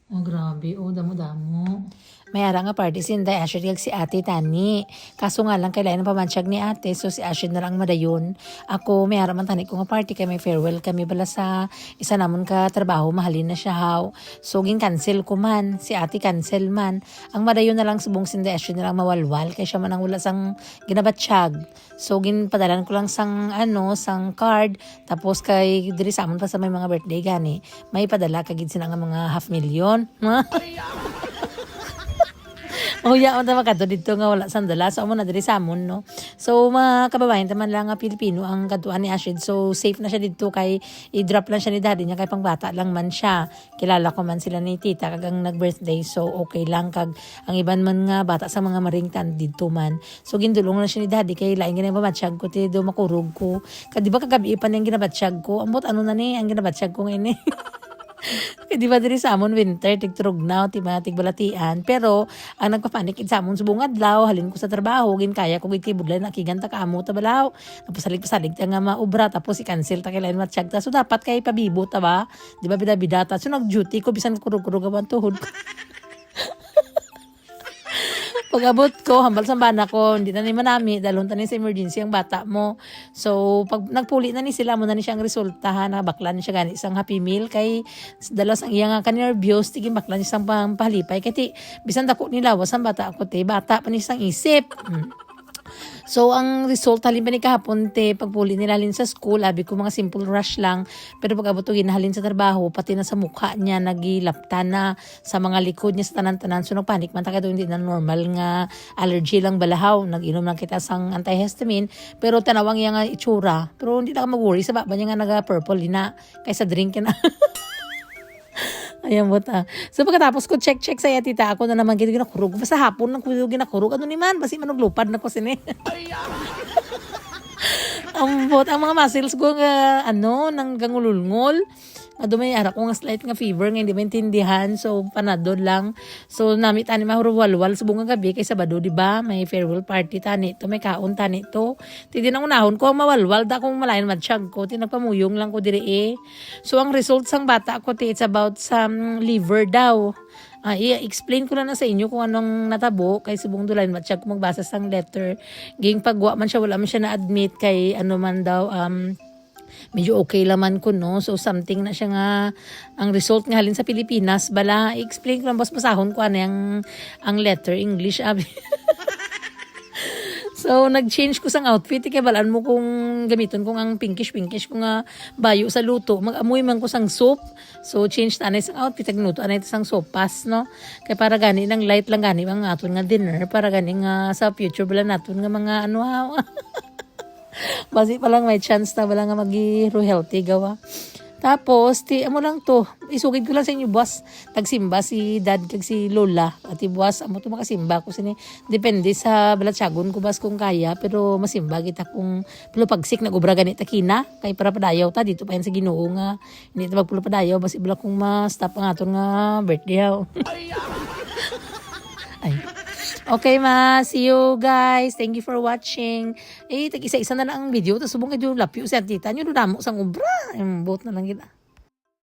Oh, grabe. Oh, damo-damo. Mayara nga party si Inday Ashid kag si Ate Tani. Kaso nga lang kailangan ng pamansyag ni Ate, so si Ashid na lang madayon. Ako mayara man tani ko nga party kay may farewell kami bala sa isa namon ka trabaho, mahalin na siya haw. So gin cancel ko man, si Ate cancel man. Ang madayon na lang subong si Inday Ashid na lang mawalwal kay siya man ang wala sang ginabatsyag. So gin padalan ko lang sang sang card, tapos kay diri sa amon pa sa may mga birthday gani, may padala kagid sila nga mga 500,000. Oh, ya, on tama kadto dito nga wala sandala. So, amo na diri sa amon, no? So, mga kababayan, taman lang nga Pilipino ang katuan ni Ashid. So, safe na siya dito kay i-drop lang siya ni daddy niya kay pangbata lang man siya. Kilala ko man sila ni tita kagang nag-birthday. So, okay lang kag ang iban man nga bata sa mga maringtan dito man. So, gindulong na siya ni daddy kay laing ganay mamatsyag ko ti do makurog ko. Kag di ba kagabi pa niyang ginabatsyag ko? Ambot ano na ni ang ginabatsyag ko ngayon eh. Di ba diri sa amon winter tigturog na tigbalatian, pero ang nagpapanik sa amon subong adlaw halin ko sa trabaho gin kaya ko giti budlay na kiganta ka amo ta balaw tapos salig ta nga maubra tapos i-cancel ta kailan matsyag ta so dapat kay pabibo ta ba di ba bida ta so nag duty ko bisan kurog-kurog ang tuhod ko. Pag-abot ko, hambal sa bana ko, hindi na ni manami, dalon tanin sa emergency ang bata mo. So, pag nagpuli na ni sila, mo na ni siyang resultahan, na bakla ni siya gani isang happy meal, kay dalas ang iyang kanervyos, tigin bakla ni isang pahalipay, kaya ti, bisan dako nila, was ang bata ako, bata pa ni isang isip. So, ang result, halin pa ni kahapon, pagpuli nila halin sa school, abi ko mga simple rush lang, pero pag abot ginahalin sa trabaho, pati na sa mukha niya, nagilapta na sa mga likod niya sa tanan-tanan, so nagpanik man tayo, hindi na normal nga allergy lang balahaw, nag-inom lang kita sang antihistamine, pero tanawang niya nga itsura, pero hindi na ka mag-worry, sa baba niya nga naga-purple, na, kaysa drink na. Ayan mo ta. So pagkatapos ko check sa tita ako na naman ginakurog. Basta hapon nang ginakurog. Ano ni man? Basi manuglupad na ko sini. Ang mga muscles ko nga nang gangululngol. Dumay ara ko nga slight nga fever nga hindi maintindihan. So panadol lang. So namit ani mahurwalwal subong nga gabi kay Sabado di ba? May farewell party tani to, may kaon tani to. Ti din ang unahon ko mawalwal da kung malayan matsyag ko. Ti nagpamuyong lang ko diri eh. So ang result sang bata ko it's about some liver daw. I-explain ko na sa inyo kung anong natabo kay subong dulay matsyag ko magbasa sang letter. Ging pagwa man siya wala man siya na-admit kay man daw medyo okay laman ko no. So something na siya nga ang result nga halin sa Pilipinas bala i-explain ko lang boss masahon ko ang letter English abi. So nag-change ko sang outfit kay balaan mo kung gamiton kong ang pinkish ko nga bayo sa luto mag-amoy man ko sang soup. So change ta anay sang outfit agnuto anay sang sopas no kay para gani nang light lang gani ang aton nga dinner para gani nga sa future bala naton nga mga basi pa lang may chance na wala nga mag-hero healthy gawa. Tapos, amo lang to. Isugid ko lang sa inyo, boss. Tagsimba si dad kag si lola. At boss, amo to makasimba ko sini. Depende sa balatsagon ko, boss, kung kaya. Pero masimba kita kung pulo pagsik nag-ubra ganita kina. Kay para padayaw ta. Dito pa yan sa Ginoo nga. Hindi ta magpulo padayaw. Basi ibala kung ma-stop ang aton nga birthday. Ay. Okay ma, see you guys. Thank you for watching. Tag isa-isa na lang ang video. Tapos subong kayo lapyo sa tita nyo. Dudamo sang ubra. Bot na lang kita.